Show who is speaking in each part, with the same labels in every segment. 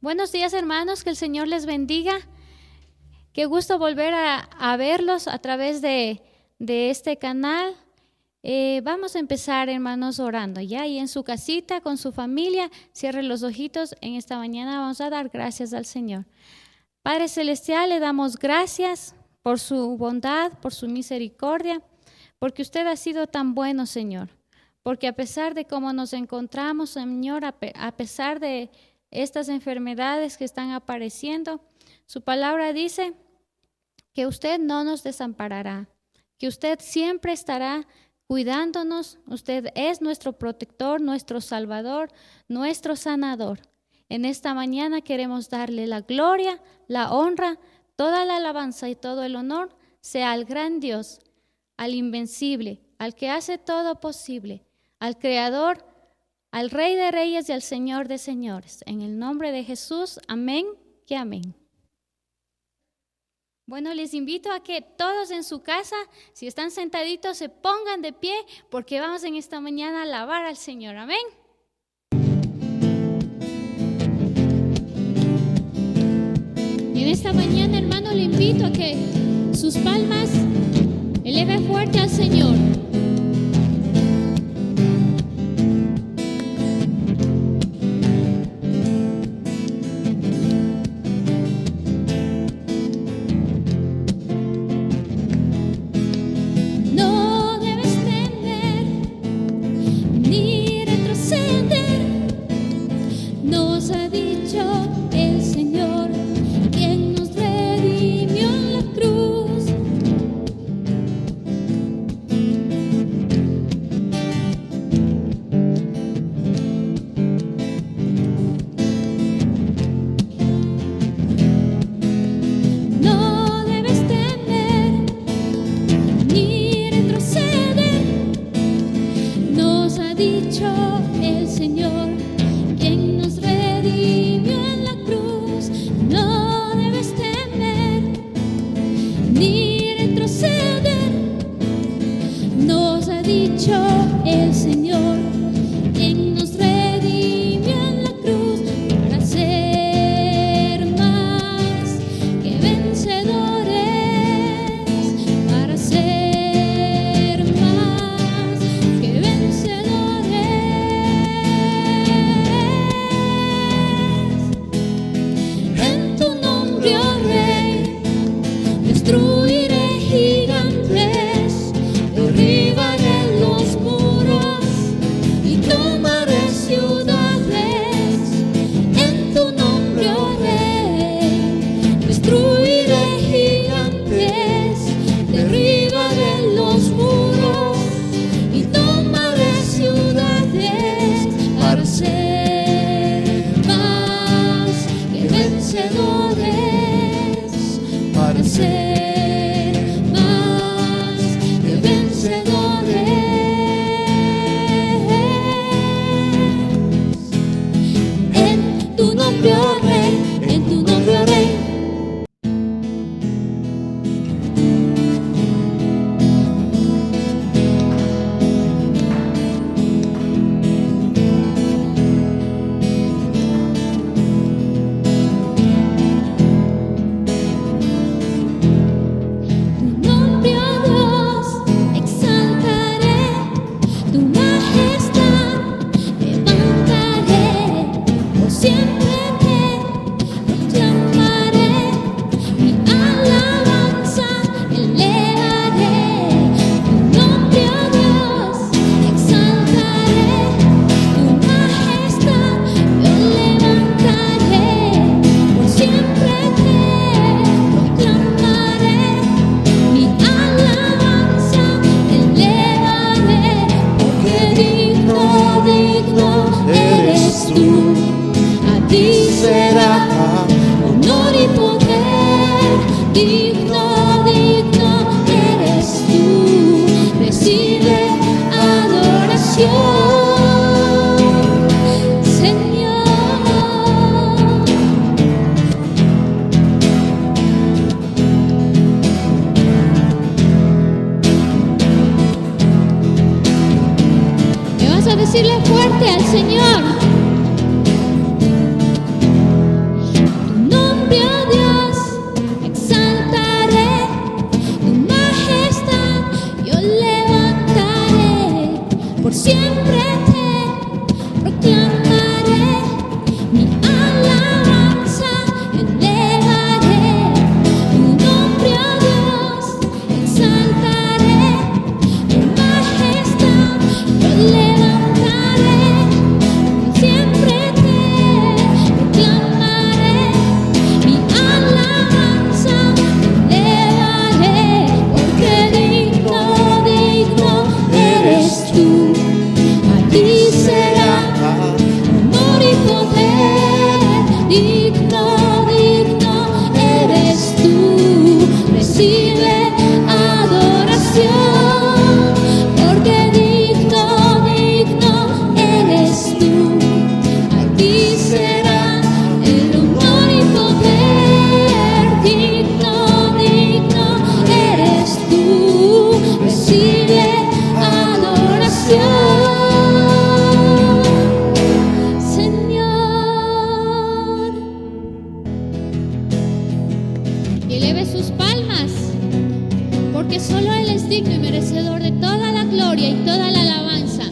Speaker 1: Buenos días, hermanos, que el Señor les bendiga. Qué gusto volver a verlos a través de este canal. Vamos a empezar, hermanos, orando, ¿ya? Y en su casita, con su familia, cierre los ojitos. En esta mañana vamos a dar gracias al Señor. Padre Celestial, le damos gracias por su bondad, por su misericordia, porque usted ha sido tan bueno, Señor. Porque a pesar de cómo nos encontramos, Señor, a pesar de estas enfermedades que están apareciendo, su palabra dice que usted no nos desamparará, que usted siempre estará cuidándonos. Usted es nuestro protector, nuestro salvador, nuestro sanador. En esta mañana queremos darle la gloria, la honra, toda la alabanza y todo el honor sea al gran Dios, al invencible, al que hace todo posible, al Creador, al Rey de Reyes y al Señor de Señores. En el nombre de Jesús, amén y amén. Bueno, les invito a que todos en su casa, si están sentaditos, se pongan de pie, porque vamos en esta mañana a alabar al Señor. Amén. Y en esta mañana, hermano, le invito a que sus palmas eleve fuerte al Señor.
Speaker 2: Destruiré gigantes, derribaré los muros.
Speaker 1: a decirle fuerte al Señor. Tu nombre, oh Dios, exaltaré, tu majestad yo levantaré, por siempre te proclamaré, mi alabanza elevaré. Tu nombre, oh Dios, exaltaré, tu majestad yo levantaré, por siempre te proclamaré, mi alabanza elevaré, porque digno, digno eres tú. A ti será honor y poder, digno, digno eres tú. Recibe adoración, porque digno, digno eres tú. A ti será el honor y poder, digno, digno eres tú. Recibe adoración, Señor. Y eleve sus palmas, porque solo Él es digno y merecedor de toda la gloria y toda la alabanza.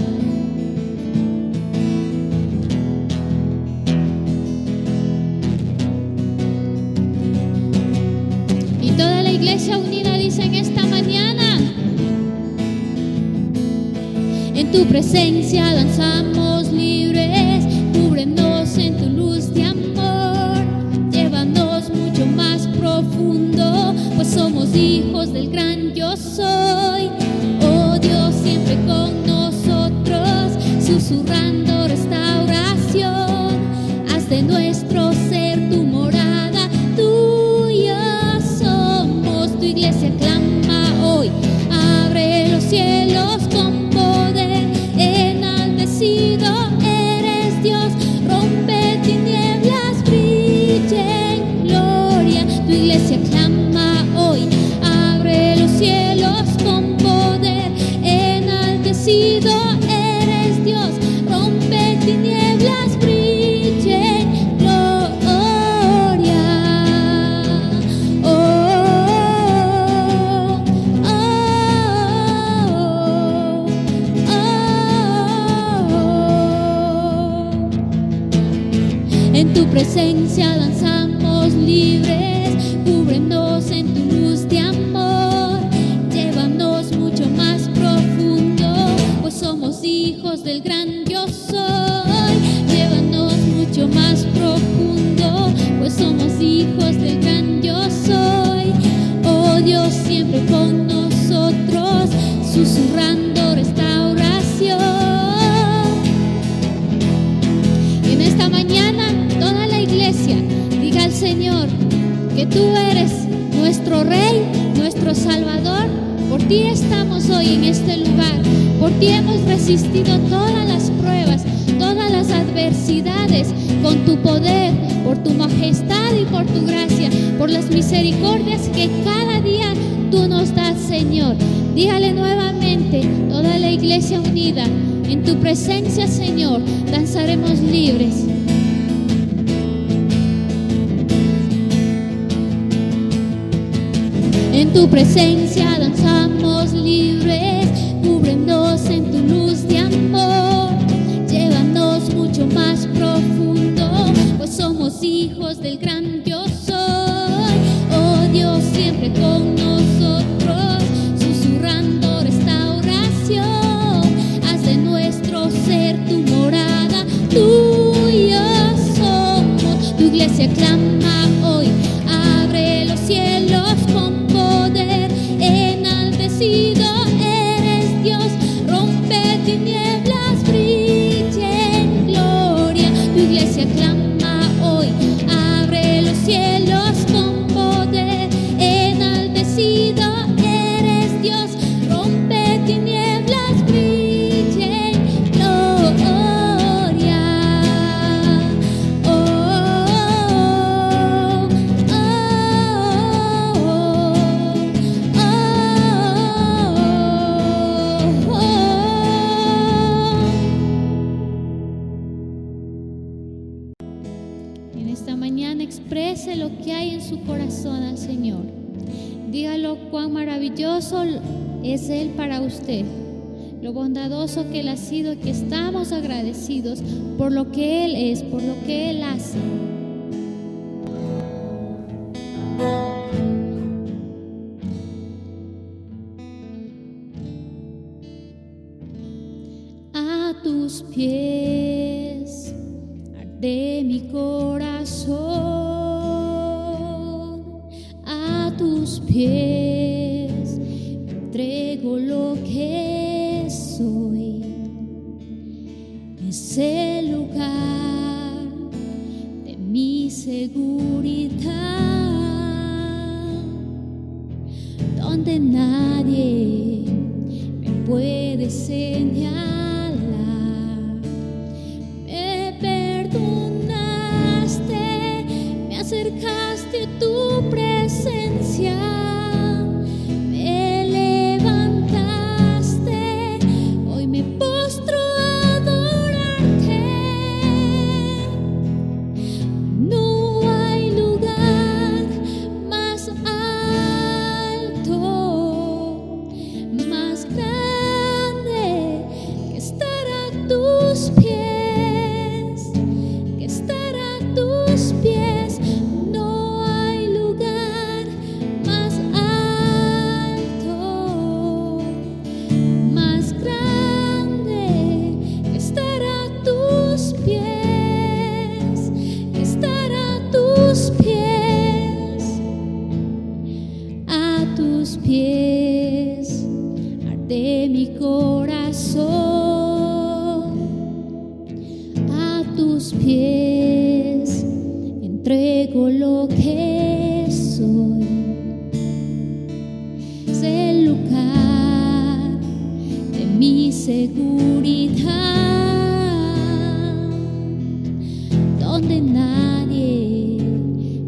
Speaker 1: Y toda la iglesia unida dice en esta mañana: en tu presencia danzamos libres, cúbrenos en tu luz de amor, llévanos mucho más profundo, pues somos hijos del gran yo soy. Oh Dios, siempre con nosotros, susurrando restauración, haz de nuestro ser tu morada, tuya somos. Tu iglesia clama hoy, abre los cielos con poder, enaltecido eres Dios, rompe tinieblas, brilla en gloria. Tu iglesia clama hoy, abre los cielos con poder, enaltecido eres Dios, rompe tinieblas, brilla en gloria. Oh, oh, oh, oh. En tu presencia danzamos libres, cúbrenos en tu luz de amor, llévanos mucho más profundo, pues somos hijos del gran yo soy. Llévanos mucho más profundo, pues somos hijos del gran yo soy. Oh Dios, siempre con nosotros, susurrando restauración. En esta mañana, toda la iglesia diga al Señor que tú eres nuestro Rey, nuestro Salvador. Por ti estamos hoy en este lugar, por ti hemos resistido todas las pruebas, todas las adversidades, con tu poder, por tu majestad y por tu gracia, por las misericordias que cada día tú nos das, Señor. Dígale nuevamente, toda la iglesia unida, en tu presencia, Señor, danzaremos libres. En tu presencia danzamos libres, cúbrenos en tu luz de amor, llévanos mucho más profundo, pues somos hijos del gran yo soy. Oh Dios, siempre con nosotros, susurrando restauración, haz de nuestro ser tu morada, tuya somos. Tu iglesia clama hoy, abre los cielos con poder, enaltecido eres Dios, rompe tinieblas, brilla en gloria. Tu iglesia clama hoy, abre los cielos con poder, enaltecido eres Dios, rompe tinieblas, brilla en gloria. Oh, oh, oh. Dígalo cuán maravilloso es Él para usted, lo bondadoso que Él ha sido, que estamos agradecidos por lo que Él es, por lo que Él hace. A tus pies arde mi corazón, a tus pies entrego lo que soy. Es el lugar de mi seguridad, donde nadie me puede señalar. Me perdonaste, me acercaste a tu presencia, me levantaste, hoy me postro a adorarte. No hay lugar más alto, más grande que estar a tus pies, que estar a tus pies. No hay lugar más alto, más grande que estar a tus pies, que estar a tus pies. A tus pies arde mi corazón, a tus pies entrego lo que soy. Es el lugar de mi seguridad, donde nadie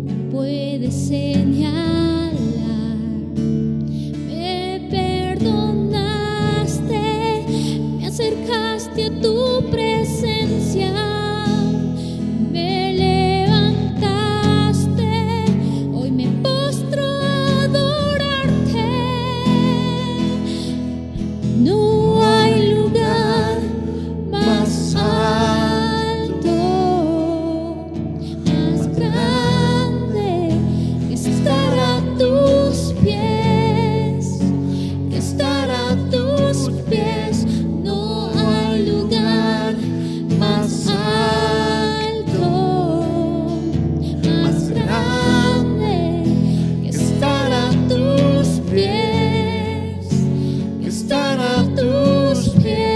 Speaker 1: me puede señalar. Me perdonaste, me acercaste a tu presencia, me levantaste, hoy me postro a adorarte. No hay lugar más alto, más grande que estar a tus pies, que estar a tus pies. No hay lugar más alto, más grande que estar a tus pies, que estar a tus pies.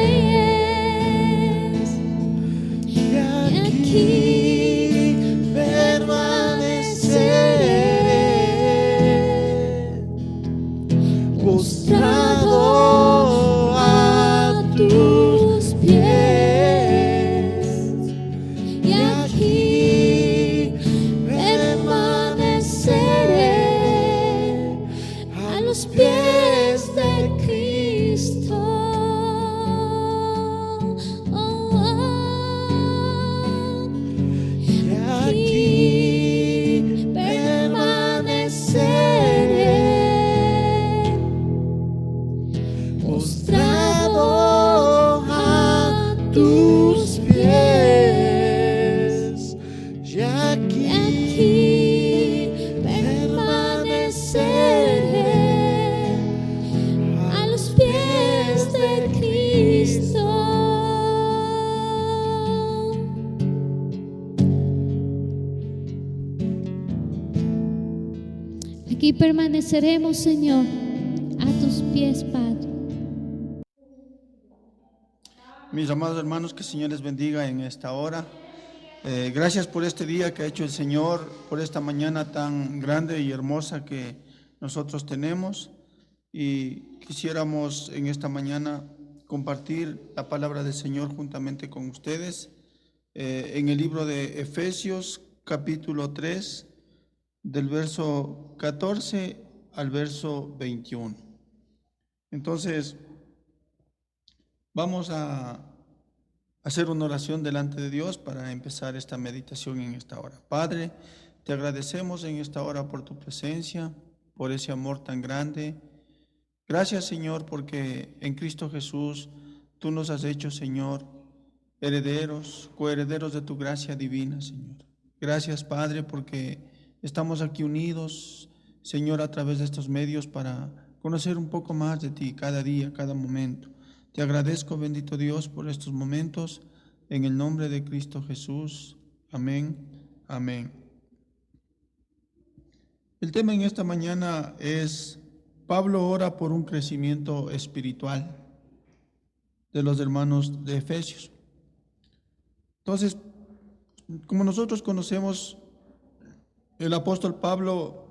Speaker 1: Y aquí permaneceré, postrado a tus pies. Y aquí permaneceré a los pies de Cristo. Y aquí permaneceré, postrado a tus pies. Y aquí permaneceré a los pies de Cristo. Aquí permaneceremos, Señor, a tus pies, Padre.
Speaker 2: Mis amados hermanos, que el Señor les bendiga en esta hora. Gracias por este día que ha hecho el Señor, por esta mañana tan grande y hermosa que nosotros tenemos. Y quisiéramos en esta mañana compartir la palabra del Señor juntamente con ustedes en el libro de Efesios, capítulo 3, del verso 14 al verso 21. Entonces, vamos a hacer una oración delante de Dios para empezar esta meditación en esta hora. Padre, te agradecemos en esta hora por tu presencia, por ese amor tan grande. Gracias, Señor, porque en Cristo Jesús tú nos has hecho, Señor, herederos, coherederos de tu gracia divina, Señor. Gracias, Padre, porque estamos aquí unidos, Señor, a través de estos medios para conocer un poco más de ti cada día, cada momento. Te agradezco, bendito Dios, por estos momentos, en el nombre de Cristo Jesús. Amén, amén. El tema en esta mañana es: Pablo ora por un crecimiento espiritual de los hermanos de Efesios. Entonces, como nosotros conocemos, el apóstol Pablo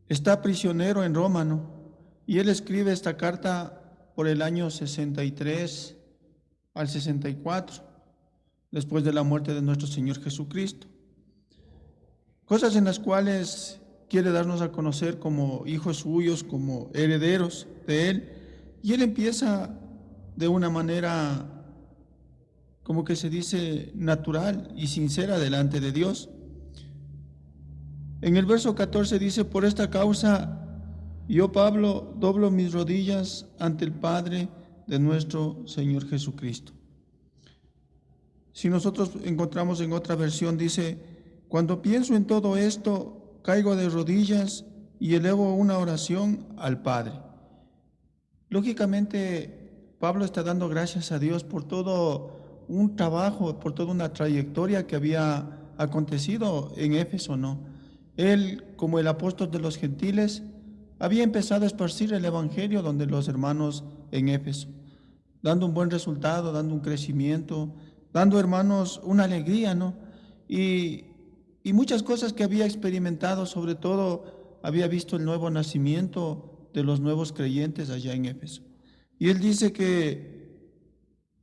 Speaker 2: está prisionero en Roma, ¿no? Y él escribe esta carta por el año 63 al 64, después de la muerte de nuestro Señor Jesucristo. Cosas en las cuales quiere darnos a conocer como hijos suyos, como herederos de Él. Y Él empieza de una manera, como que se dice, natural y sincera delante de Dios. En el verso 14 dice: por esta causa, yo, Pablo, doblo mis rodillas ante el Padre de nuestro Señor Jesucristo. Si nosotros encontramos en otra versión, dice: cuando pienso en todo esto, caigo de rodillas y elevo una oración al Padre. Lógicamente, Pablo está dando gracias a Dios por todo un trabajo, por toda una trayectoria que había acontecido en Éfeso, ¿no? Él, como el apóstol de los gentiles, había empezado a esparcir el evangelio donde los hermanos en Éfeso, dando un buen resultado, dando un crecimiento, dando, hermanos, una alegría, ¿no? Y muchas cosas que había experimentado, sobre todo había visto el nuevo nacimiento de los nuevos creyentes allá en Éfeso. Y él dice que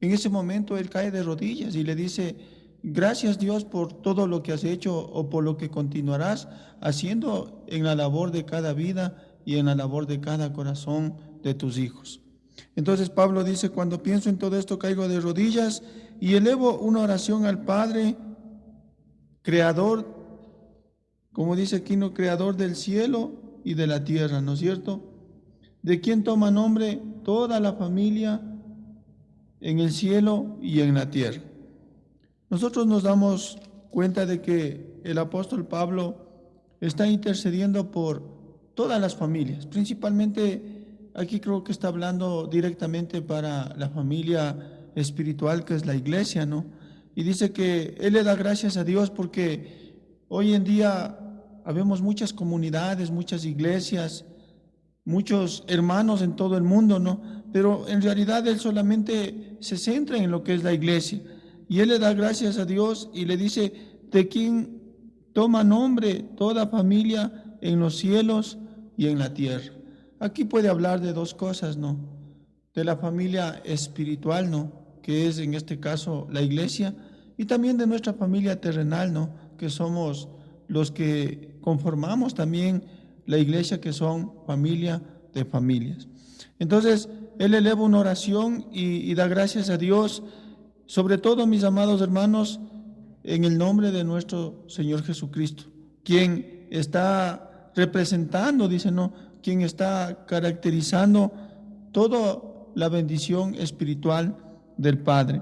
Speaker 2: en ese momento él cae de rodillas y le dice: gracias, Dios, por todo lo que has hecho o por lo que continuarás haciendo en la labor de cada vida y en la labor de cada corazón de tus hijos. Entonces Pablo dice: cuando pienso en todo esto, caigo de rodillas y elevo una oración al Padre, creador, como dice aquí, ¿no?, creador del cielo y de la tierra, ¿no es cierto?, de quien toma nombre toda la familia en el cielo y en la tierra. Nosotros nos damos cuenta de que el apóstol Pablo está intercediendo por todas las familias, principalmente aquí creo que está hablando directamente para la familia espiritual, que es la iglesia, ¿no? Y dice que él le da gracias a Dios porque hoy en día habemos muchas comunidades, muchas iglesias, muchos hermanos en todo el mundo, ¿no? Pero en realidad él solamente se centra en lo que es la iglesia. Y él le da gracias a Dios y le dice: de quien toma nombre toda familia en los cielos y en la tierra. Aquí puede hablar de dos cosas, ¿no? De la familia espiritual, ¿no?, que es en este caso la iglesia, y también de nuestra familia terrenal, ¿no?, que somos los que conformamos también la iglesia, que son familia de familias. Entonces, él eleva una oración y da gracias a Dios, sobre todo, mis amados hermanos, en el nombre de nuestro Señor Jesucristo, quien está representando, dice, ¿no?, quien está caracterizando toda la bendición espiritual del Padre.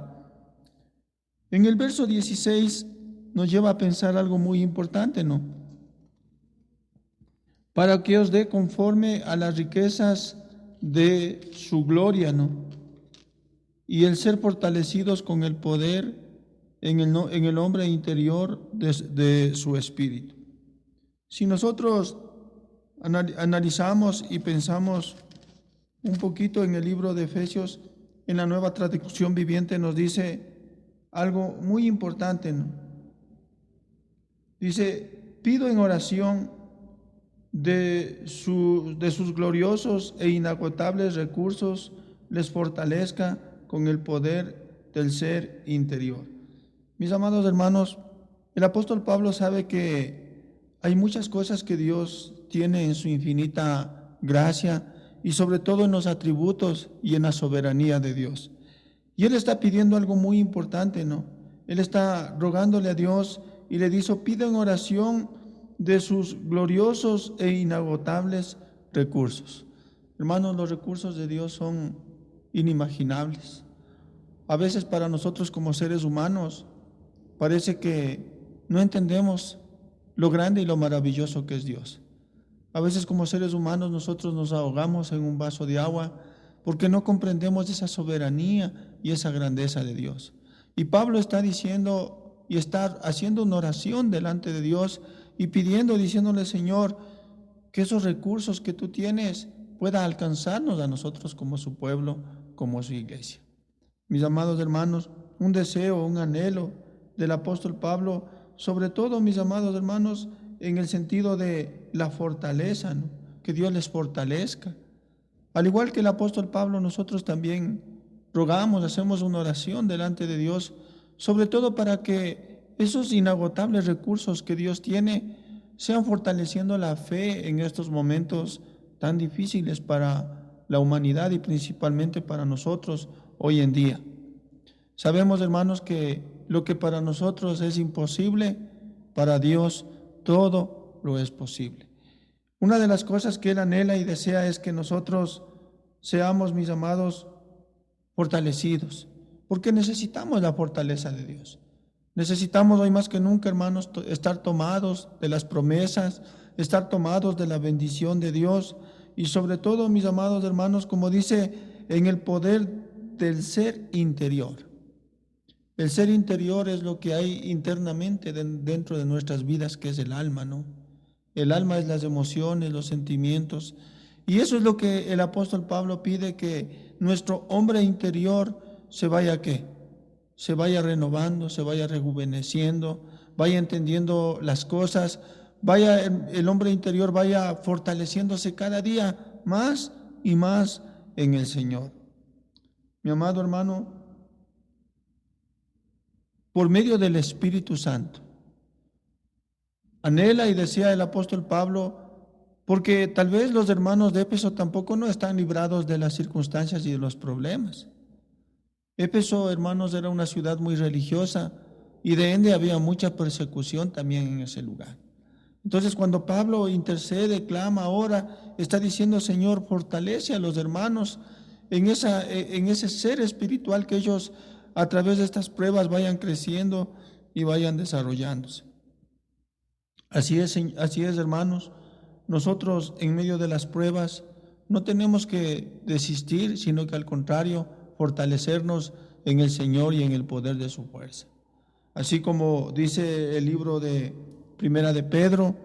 Speaker 2: En el verso 16 nos lleva a pensar algo muy importante, ¿no? Para que os dé conforme a las riquezas de su gloria, ¿no?, y el ser fortalecidos con el poder en el hombre interior de su espíritu. Si nosotros analizamos y pensamos un poquito en el libro de Efesios, en la Nueva Traducción Viviente nos dice algo muy importante, ¿no? Dice: pido en oración de sus gloriosos e inagotables recursos les fortalezca con el poder del ser interior. Mis amados hermanos, el apóstol Pablo sabe que hay muchas cosas que Dios tiene en su infinita gracia y sobre todo en los atributos y en la soberanía de Dios. Y él está pidiendo algo muy importante, ¿no? Él está rogándole a Dios y le dice: pido en oración de sus gloriosos e inagotables recursos. Hermanos, los recursos de Dios son inimaginables. A veces para nosotros como seres humanos parece que no entendemos lo grande y lo maravilloso que es Dios. A veces como seres humanos nosotros nos ahogamos en un vaso de agua porque no comprendemos esa soberanía y esa grandeza de Dios. Y Pablo está diciendo y está haciendo una oración delante de Dios y pidiendo, diciéndole: Señor, que esos recursos que tú tienes puedan alcanzarnos a nosotros como su pueblo, como su iglesia. Mis amados hermanos, un deseo, un anhelo del apóstol Pablo, sobre todo, mis amados hermanos, en el sentido de la fortaleza, ¿no? Que Dios les fortalezca. Al igual que el apóstol Pablo, nosotros también rogamos, hacemos una oración delante de Dios, sobre todo para que esos inagotables recursos que Dios tiene sean fortaleciendo la fe en estos momentos tan difíciles para la humanidad y principalmente para nosotros hoy en día. Sabemos, hermanos, que lo que para nosotros es imposible, para Dios todo lo es posible. Una de las cosas que Él anhela y desea es que nosotros seamos, mis amados, fortalecidos, porque necesitamos la fortaleza de Dios. Necesitamos hoy más que nunca, hermanos, estar tomados de las promesas, estar tomados de la bendición de Dios y sobre todo, mis amados hermanos, como dice, en el poder del ser interior. El ser interior es lo que hay internamente dentro de nuestras vidas, que es el alma, ¿no? El alma es las emociones, los sentimientos. Y eso es lo que el apóstol Pablo pide, que nuestro hombre interior se vaya, ¿qué? Se vaya renovando, se vaya rejuveneciendo, vaya entendiendo las cosas, vaya el hombre interior vaya fortaleciéndose cada día más y más en el Señor. Mi amado hermano, por medio del Espíritu Santo, anhela y desea el apóstol Pablo, porque tal vez los hermanos de Éfeso tampoco no están librados de las circunstancias y de los problemas. Éfeso, hermanos, era una ciudad muy religiosa y de ende había mucha persecución también en ese lugar. Entonces, cuando Pablo intercede, clama, ora, está diciendo: Señor, fortalece a los hermanos en ese ser espiritual, que ellos a través de estas pruebas vayan creciendo y vayan desarrollándose. Así es, hermanos, nosotros en medio de las pruebas no tenemos que desistir, sino que al contrario, fortalecernos en el Señor y en el poder de su fuerza. Así como dice el libro de Primera de Pedro,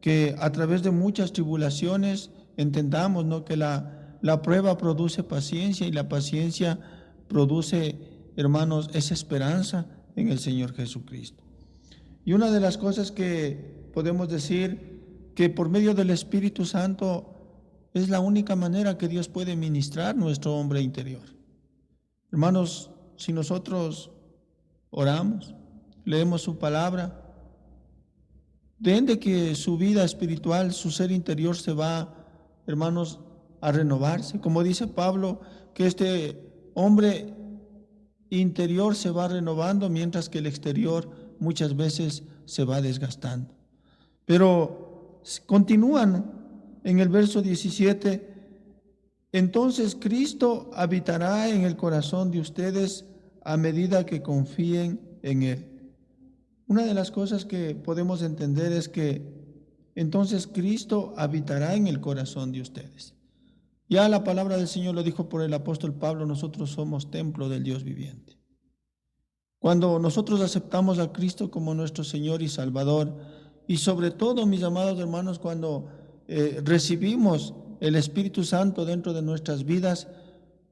Speaker 2: que a través de muchas tribulaciones entendamos, ¿no?, que la prueba produce paciencia y la paciencia produce, hermanos, esa esperanza en el Señor Jesucristo. Y una de las cosas que podemos decir, que por medio del Espíritu Santo es la única manera que Dios puede ministrar nuestro hombre interior. Hermanos, si nosotros oramos, leemos su palabra, de que su vida espiritual, su ser interior se va, hermanos, a renovarse. Como dice Pablo, que este hombre interior se va renovando, mientras que el exterior muchas veces se va desgastando. Pero continúan en el verso 17: entonces Cristo habitará en el corazón de ustedes a medida que confíen en Él. Una de las cosas que podemos entender es que entonces Cristo habitará en el corazón de ustedes. Ya la palabra del Señor lo dijo por el apóstol Pablo: nosotros somos templo del Dios viviente. Cuando nosotros aceptamos a Cristo como nuestro Señor y Salvador, y sobre todo, mis amados hermanos, cuando recibimos el Espíritu Santo dentro de nuestras vidas,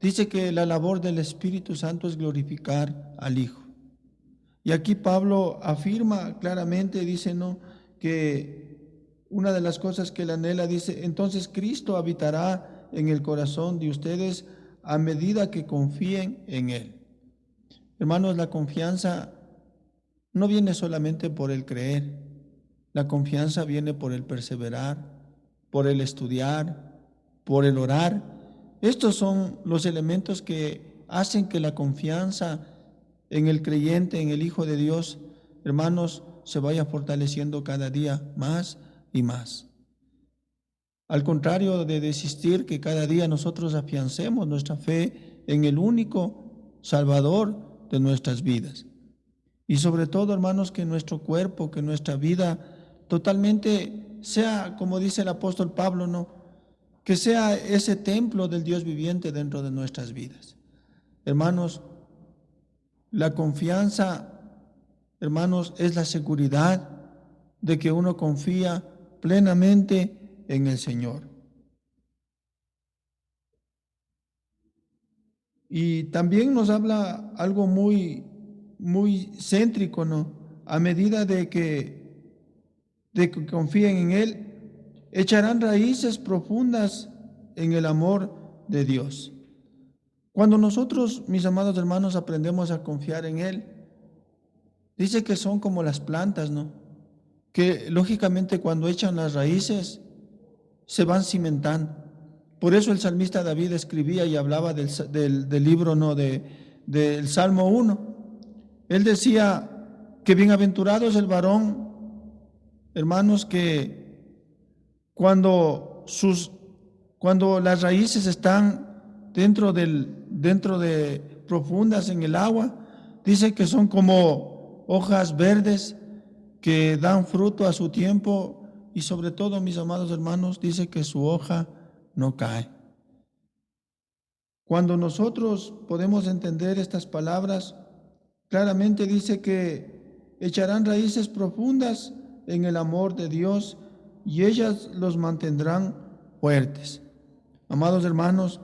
Speaker 2: dice que la labor del Espíritu Santo es glorificar al Hijo. Y aquí Pablo afirma claramente, dice, ¿no?, que una de las cosas que él anhela, dice, entonces Cristo habitará en el corazón de ustedes a medida que confíen en Él. Hermanos, la confianza no viene solamente por el creer, la confianza viene por el perseverar, por el estudiar, por el orar. Estos son los elementos que hacen que la confianza en el creyente, en el Hijo de Dios, hermanos, se vaya fortaleciendo cada día más y más. Al contrario de desistir, que cada día nosotros afiancemos nuestra fe en el único Salvador de nuestras vidas. Y sobre todo, hermanos, que nuestro cuerpo, que nuestra vida totalmente sea, como dice el apóstol Pablo, ¿no? Que sea ese templo del Dios viviente dentro de nuestras vidas. Hermanos, la confianza, hermanos, es la seguridad de que uno confía plenamente en el Señor. Y también nos habla algo muy céntrico, ¿no? A medida de que confíen en Él, echarán raíces profundas en el amor de Dios. Cuando nosotros, mis amados hermanos, aprendemos a confiar en Él, dice que son como las plantas, ¿no? Que lógicamente cuando echan las raíces, se van cimentando. Por eso el salmista David escribía y hablaba del libro, ¿no? del Salmo 1. Él decía que bienaventurado es el varón, hermanos, que cuando las raíces están dentro de profundas en el agua, dice que son como hojas verdes que dan fruto a su tiempo. Y sobre todo, mis amados hermanos, dice que su hoja no cae. Cuando nosotros podemos entender estas palabras, claramente dice que echarán raíces profundas en el amor de Dios y ellas los mantendrán fuertes. Amados hermanos,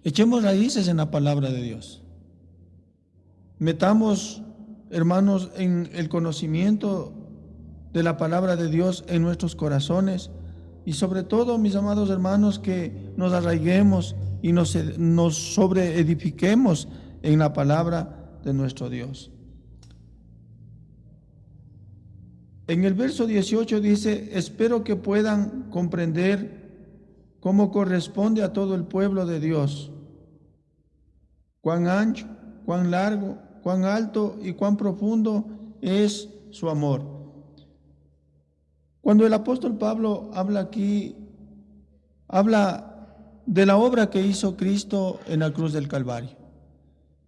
Speaker 2: echemos raíces en la palabra de Dios. Metamos, hermanos, en el conocimiento de la palabra de Dios en nuestros corazones y sobre todo, mis amados hermanos, que nos arraiguemos y nos sobreedifiquemos en la palabra de nuestro Dios. En el verso 18 dice: espero que puedan comprender cómo corresponde a todo el pueblo de Dios, cuán ancho, cuán largo, cuán alto y cuán profundo es su amor. Cuando el apóstol Pablo habla aquí, habla de la obra que hizo Cristo en la cruz del Calvario.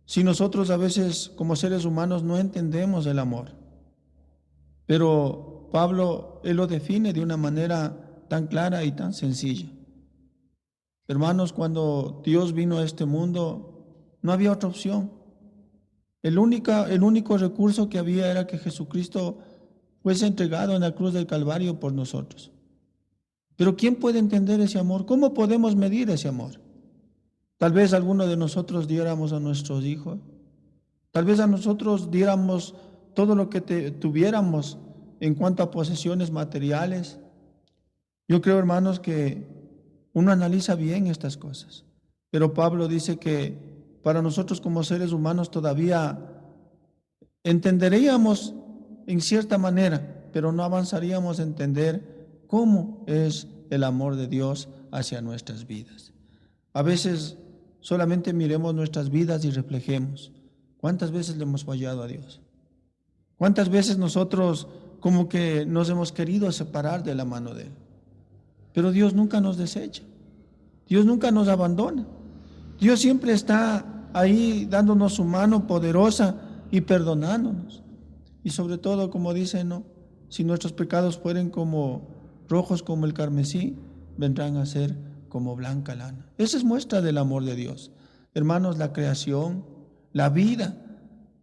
Speaker 2: Si nosotros a veces como seres humanos no entendemos el amor, pero Pablo, él lo define de una manera tan clara y tan sencilla. Hermanos, cuando Dios vino a este mundo, no había otra opción. El único recurso que había era que Jesucristo fuese entregado en la cruz del Calvario por nosotros. Pero ¿quién puede entender ese amor? ¿Cómo podemos medir ese amor? Tal vez alguno de nosotros diéramos a nuestros hijos, tal vez a nosotros diéramos todo lo que tuviéramos en cuanto a posesiones materiales. Yo creo, hermanos, que uno analiza bien estas cosas, pero Pablo dice que para nosotros como seres humanos todavía entenderíamos en cierta manera, pero no avanzaríamos a entender cómo es el amor de Dios hacia nuestras vidas. A veces solamente miremos nuestras vidas y reflejemos cuántas veces le hemos fallado a Dios. Cuántas veces nosotros como que nos hemos querido separar de la mano de Él. Pero Dios nunca nos desecha. Dios nunca nos abandona. Dios siempre está ahí dándonos su mano poderosa y perdonándonos. Y sobre todo, como dice, ¿no? Si nuestros pecados fueren como rojos como el carmesí, vendrán a ser como blanca lana. Esa es muestra del amor de Dios. Hermanos, la creación, la vida,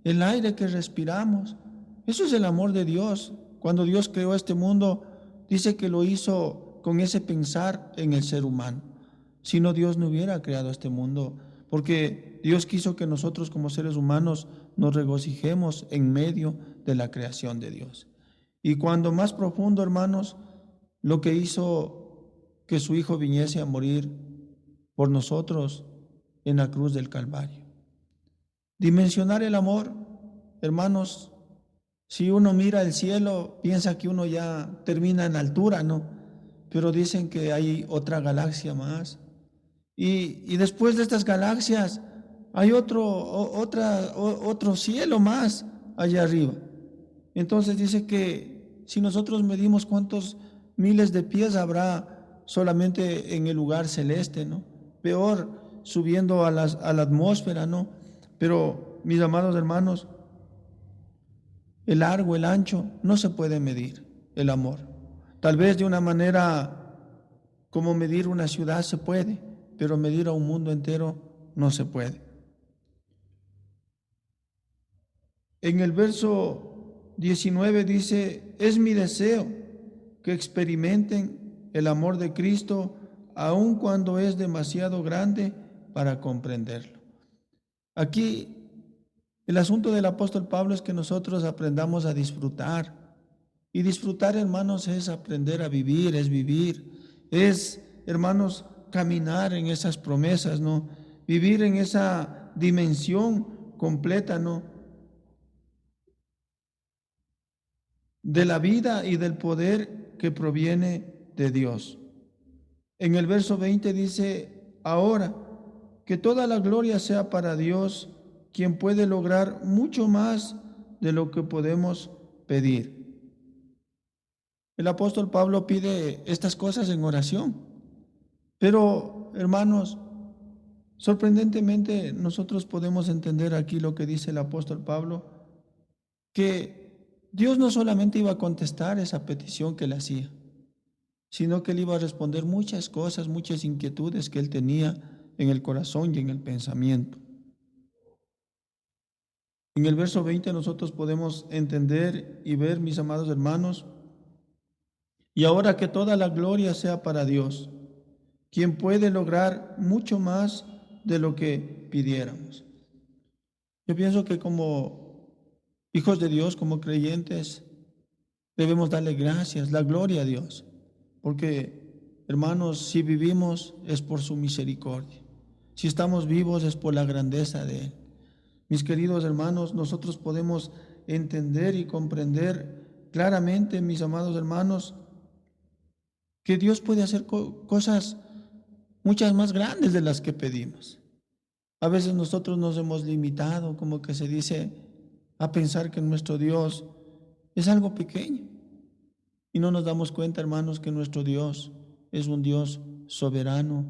Speaker 2: el aire que respiramos, eso es el amor de Dios. Cuando Dios creó este mundo, dice que lo hizo con ese pensar en el ser humano. Si no, Dios no hubiera creado este mundo, porque Dios quiso que nosotros como seres humanos nos regocijemos en medio de la creación de Dios. Y cuando más profundo, hermanos, lo que hizo que su Hijo viniese a morir por nosotros en la cruz del Calvario. Dimensionar el amor, hermanos, si uno mira el cielo, piensa que uno ya termina en altura, ¿no? Pero dicen que hay otra galaxia más. Y después de estas galaxias hay otro cielo más allá arriba. Entonces dice que si nosotros medimos cuántos miles de pies habrá solamente en el lugar celeste, ¿no? Peor subiendo a la atmósfera, ¿no? Pero, mis amados hermanos, el largo, el ancho, no se puede medir el amor. Tal vez de una manera como medir una ciudad se puede, pero medir a un mundo entero no se puede. En el verso 19 dice, es mi deseo que experimenten el amor de Cristo, aun cuando es demasiado grande para comprenderlo. Aquí el asunto del apóstol Pablo es que nosotros aprendamos a disfrutar. Y disfrutar, hermanos, es aprender a vivir, es vivir. Es, hermanos, caminar en esas promesas, ¿no? Vivir en esa dimensión completa, ¿no? De la vida y del poder que proviene de Dios. En el verso 20 dice, ahora que toda la gloria sea para Dios, quien puede lograr mucho más de lo que podemos pedir. El apóstol Pablo pide estas cosas en oración, pero hermanos, sorprendentemente nosotros podemos entender aquí lo que dice el apóstol Pablo, que Dios no solamente iba a contestar esa petición que él hacía, sino que él iba a responder muchas cosas, muchas inquietudes que él tenía en el corazón y en el pensamiento. En el verso 20 nosotros podemos entender y ver, mis amados hermanos, y ahora que toda la gloria sea para Dios, quien puede lograr mucho más de lo que pidiéramos. Yo pienso que como hijos de Dios, como creyentes, debemos darle gracias, la gloria a Dios, porque, hermanos, si vivimos es por su misericordia, si estamos vivos es por la grandeza de Él. Mis queridos hermanos, nosotros podemos entender y comprender claramente, mis amados hermanos, que Dios puede hacer cosas muchas más grandes de las que pedimos. A veces nosotros nos hemos limitado, como que se dice, a pensar que nuestro Dios es algo pequeño. Y no nos damos cuenta, hermanos, que nuestro Dios es un Dios soberano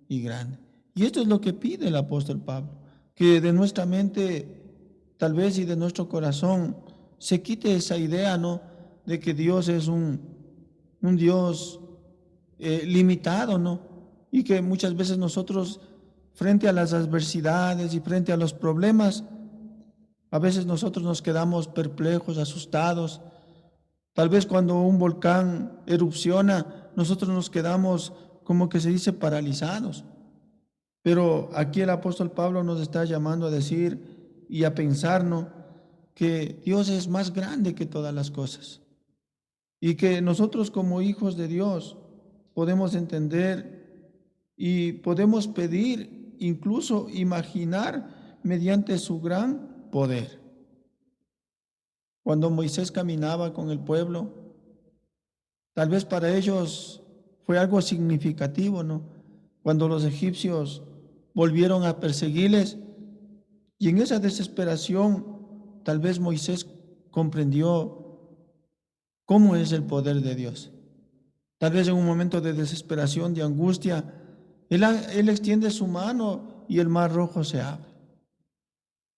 Speaker 2: y grande. Y esto es lo que pide el apóstol Pablo, que de nuestra mente, tal vez, y de nuestro corazón, se quite esa idea, ¿no?, de que Dios es un Dios limitado, ¿no? Y que muchas veces nosotros, frente a las adversidades y frente a los problemas, a veces nosotros nos quedamos perplejos, asustados. Tal vez cuando un volcán erupciona, nosotros nos quedamos, como que se dice, paralizados. Pero aquí el apóstol Pablo nos está llamando a decir y a pensar, ¿no?, que Dios es más grande que todas las cosas. Y que nosotros como hijos de Dios podemos entender y podemos pedir, incluso imaginar mediante su gran poder. Cuando Moisés caminaba con el pueblo, tal vez para ellos fue algo significativo, ¿no? Cuando los egipcios volvieron a perseguirles, y en esa desesperación, tal vez Moisés comprendió cómo es el poder de Dios. Tal vez en un momento de desesperación, de angustia, él extiende su mano y el mar rojo se abre.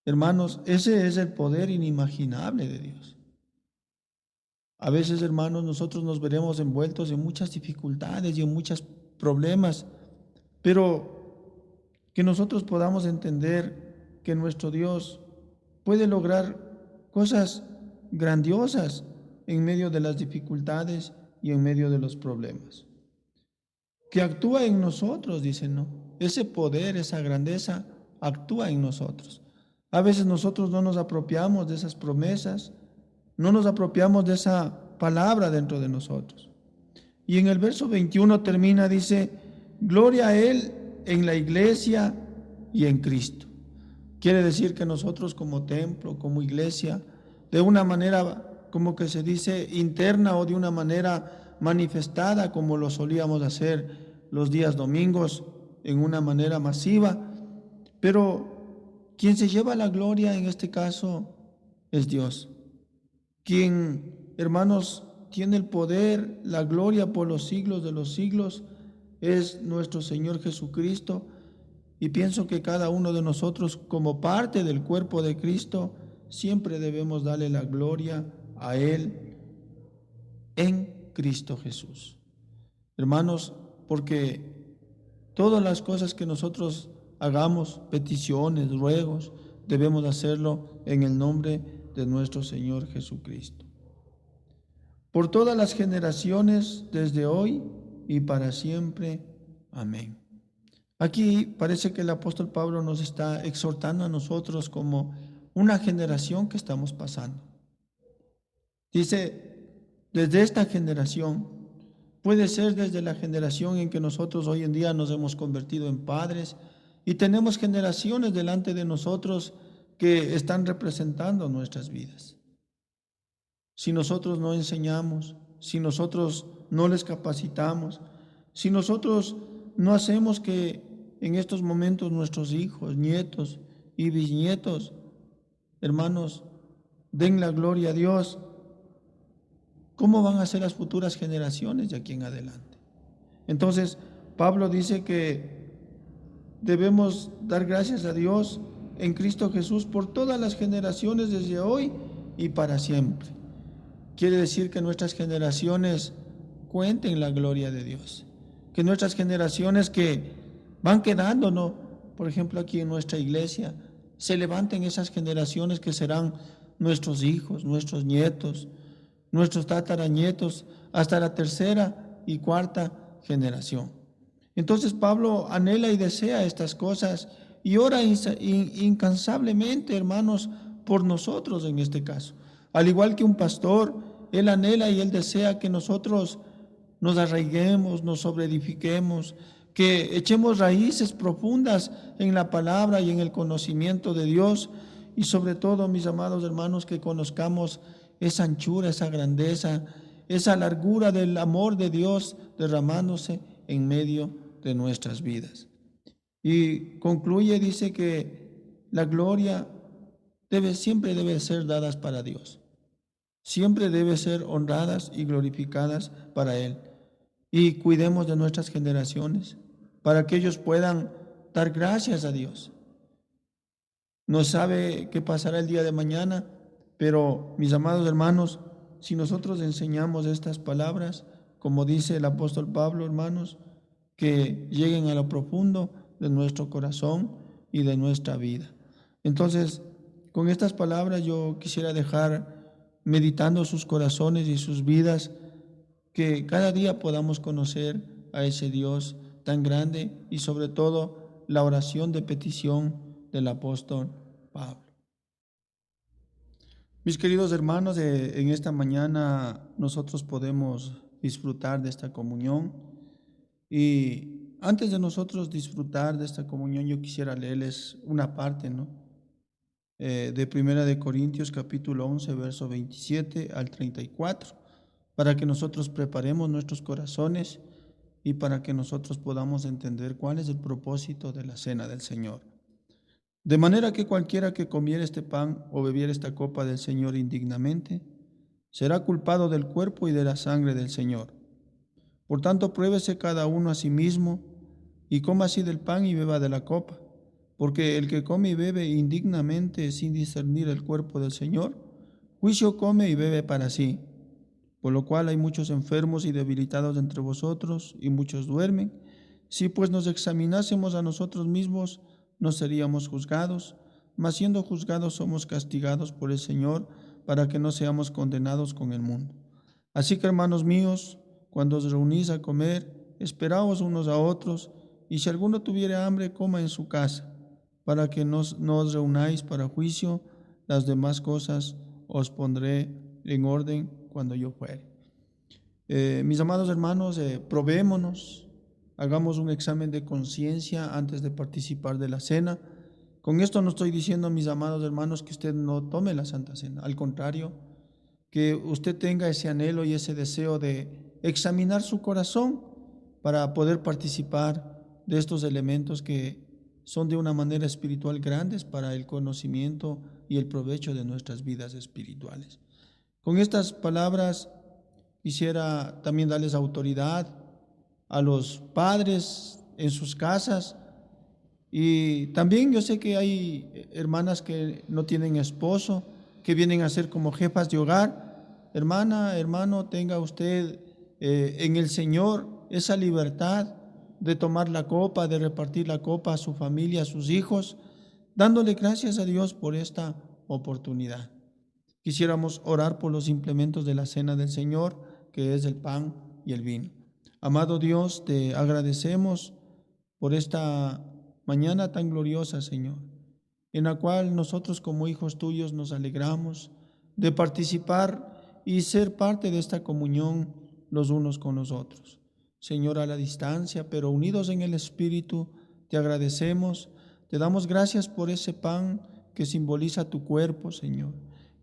Speaker 2: Hermanos, ese es el poder inimaginable de Dios. A veces, hermanos, nosotros nos veremos envueltos en muchas dificultades y en muchos problemas, pero que nosotros podamos entender que nuestro Dios puede lograr cosas grandiosas en medio de las dificultades y en medio de los problemas. Que actúa en nosotros, dicen, ¿no? Ese poder, esa grandeza, actúa en nosotros. A veces nosotros no nos apropiamos de esas promesas, no nos apropiamos de esa palabra dentro de nosotros. Y en el verso 21 termina, dice, gloria a Él en la iglesia y en Cristo. Quiere decir que nosotros como templo, como iglesia, de una manera, como que se dice, interna o de una manera manifestada, como lo solíamos hacer los días domingos, en una manera masiva, pero quien se lleva la gloria en este caso es Dios. Quien, hermanos, tiene el poder, la gloria por los siglos de los siglos, es nuestro Señor Jesucristo. Y pienso que cada uno de nosotros, como parte del cuerpo de Cristo, siempre debemos darle la gloria a Él en Cristo Jesús. Hermanos, porque todas las cosas que nosotros hagamos, peticiones, ruegos, debemos hacerlo en el nombre de nuestro Señor Jesucristo. Por todas las generaciones, desde hoy y para siempre. Amén. Aquí parece que el apóstol Pablo nos está exhortando a nosotros como una generación que estamos pasando. Dice, desde esta generación, puede ser desde la generación en que nosotros hoy en día nos hemos convertido en padres y tenemos generaciones delante de nosotros que están representando nuestras vidas. Si nosotros no enseñamos, si nosotros no les capacitamos, si nosotros no hacemos que en estos momentos nuestros hijos, nietos y bisnietos, hermanos, den la gloria a Dios, ¿cómo van a ser las futuras generaciones de aquí en adelante? Entonces, Pablo dice que debemos dar gracias a Dios en Cristo Jesús por todas las generaciones desde hoy y para siempre. Quiere decir que nuestras generaciones cuenten la gloria de Dios, que nuestras generaciones que van quedando, ¿no? Por ejemplo, aquí en nuestra iglesia, se levanten esas generaciones que serán nuestros hijos, nuestros nietos, nuestros tataranietos, hasta la tercera y cuarta generación. Entonces Pablo anhela y desea estas cosas y ora incansablemente, hermanos, por nosotros en este caso. Al igual que un pastor, él anhela y él desea que nosotros nos arraiguemos, nos sobreedifiquemos, que echemos raíces profundas en la palabra y en el conocimiento de Dios y sobre todo, mis amados hermanos, que conozcamos esa anchura, esa grandeza, esa largura del amor de Dios derramándose en medio de nuestras vidas. Y concluye, dice que la gloria siempre debe ser dadas para Dios. Siempre debe ser honradas y glorificadas para Él. Y cuidemos de nuestras generaciones para que ellos puedan dar gracias a Dios. No sabe qué pasará el día de mañana, pero mis amados hermanos, si nosotros enseñamos estas palabras, como dice el apóstol Pablo, hermanos, que lleguen a lo profundo de nuestro corazón y de nuestra vida. Entonces, con estas palabras yo quisiera dejar meditando sus corazones y sus vidas, que cada día podamos conocer a ese Dios tan grande y sobre todo la oración de petición del apóstol Pablo. Mis queridos hermanos, en esta mañana nosotros podemos disfrutar de esta comunión y antes de nosotros disfrutar de esta comunión yo quisiera leerles una parte, de Primera de Corintios capítulo 11 verso 27 al 34 para que nosotros preparemos nuestros corazones y para que nosotros podamos entender cuál es el propósito de la cena del Señor. De manera que cualquiera que comiera este pan o bebiera esta copa del Señor indignamente, será culpado del cuerpo y de la sangre del Señor. Por tanto, pruébese cada uno a sí mismo y coma así del pan y beba de la copa, porque el que come y bebe indignamente sin discernir el cuerpo del Señor, juicio come y bebe para sí. Por lo cual hay muchos enfermos y debilitados entre vosotros, y muchos duermen. Si pues nos examinásemos a nosotros mismos, no seríamos juzgados, mas siendo juzgados somos castigados por el Señor, para que no seamos condenados con el mundo. Así que, hermanos míos, cuando os reunís a comer, esperaos unos a otros, y si alguno tuviere hambre, coma en su casa, para que no os reunáis para juicio. Las demás cosas os pondré en orden cuando yo fuere. Mis amados hermanos, probémonos, hagamos un examen de conciencia antes de participar de la cena. Con esto no estoy diciendo, mis amados hermanos, que usted no tome la Santa Cena. Al contrario, que usted tenga ese anhelo y ese deseo de examinar su corazón para poder participar de estos elementos que son de una manera espiritual grandes para el conocimiento y el provecho de nuestras vidas espirituales. Con estas palabras quisiera también darles autoridad a los padres en sus casas. Y también yo sé que hay hermanas que no tienen esposo, que vienen a ser como jefas de hogar. Hermana, hermano, tenga usted en el Señor esa libertad de tomar la copa, de repartir la copa a su familia, a sus hijos, dándole gracias a Dios por esta oportunidad. Quisiéramos orar por los implementos de la cena del Señor, que es el pan y el vino. Amado Dios, te agradecemos por esta mañana tan gloriosa, Señor, en la cual nosotros como hijos tuyos nos alegramos de participar y ser parte de esta comunión los unos con los otros. Señor, a la distancia, pero unidos en el Espíritu, te agradecemos, te damos gracias por ese pan que simboliza tu cuerpo, Señor,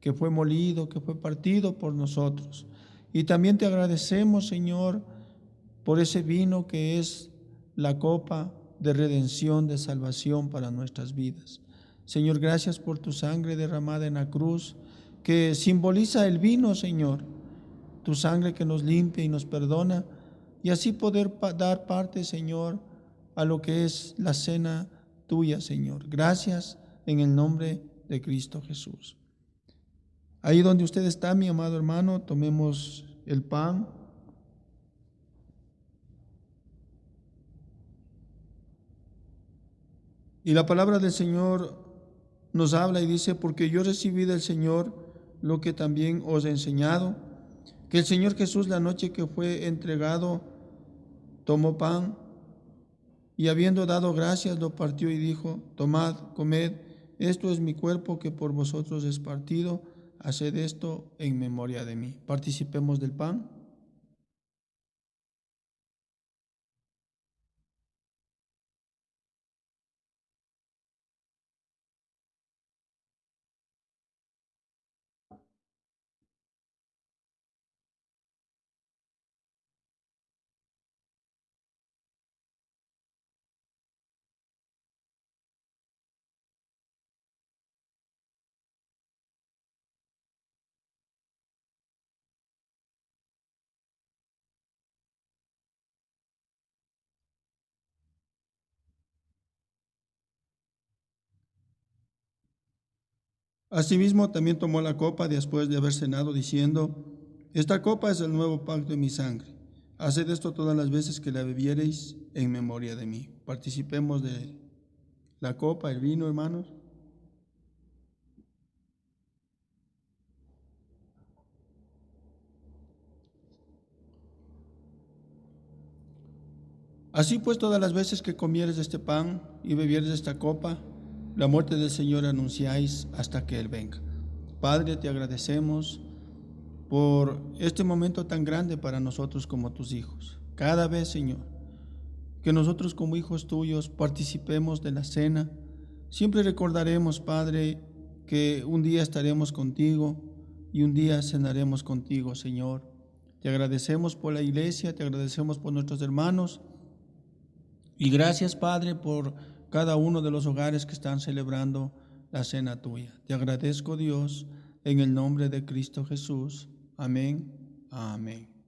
Speaker 2: que fue molido, que fue partido por nosotros. Y también te agradecemos, Señor, por ese vino que es la copa de redención, de salvación para nuestras vidas. Señor, gracias por tu sangre derramada en la cruz, que simboliza el vino, Señor, tu sangre que nos limpia y nos perdona, y así poder dar parte, Señor, a lo que es la cena tuya, Señor. Gracias en el nombre de Cristo Jesús. Ahí donde usted está, mi amado hermano, tomemos el pan. Y la palabra del Señor nos habla y dice, porque yo recibí del Señor lo que también os he enseñado, que el Señor Jesús la noche que fue entregado, tomó pan y habiendo dado gracias lo partió y dijo, tomad, comed, esto es mi cuerpo que por vosotros es partido, haced esto en memoria de mí. Participemos del pan. Asimismo también tomó la copa después de haber cenado, diciendo, esta copa es el nuevo pacto en mi sangre. Haced esto todas las veces que la bebiereis en memoria de mí. Participemos de la copa, el vino, hermanos. Así pues, todas las veces que comieres este pan y bebieres esta copa, la muerte del Señor anunciáis hasta que Él venga. Padre, te agradecemos por este momento tan grande para nosotros como tus hijos. Cada vez, Señor, que nosotros como hijos tuyos participemos de la cena, siempre recordaremos, Padre, que un día estaremos contigo y un día cenaremos contigo, Señor. Te agradecemos por la iglesia, te agradecemos por nuestros hermanos y gracias, Padre, por cada uno de los hogares que están celebrando la cena tuya. Te agradezco, Dios, en el nombre de Cristo Jesús. Amén. Amén.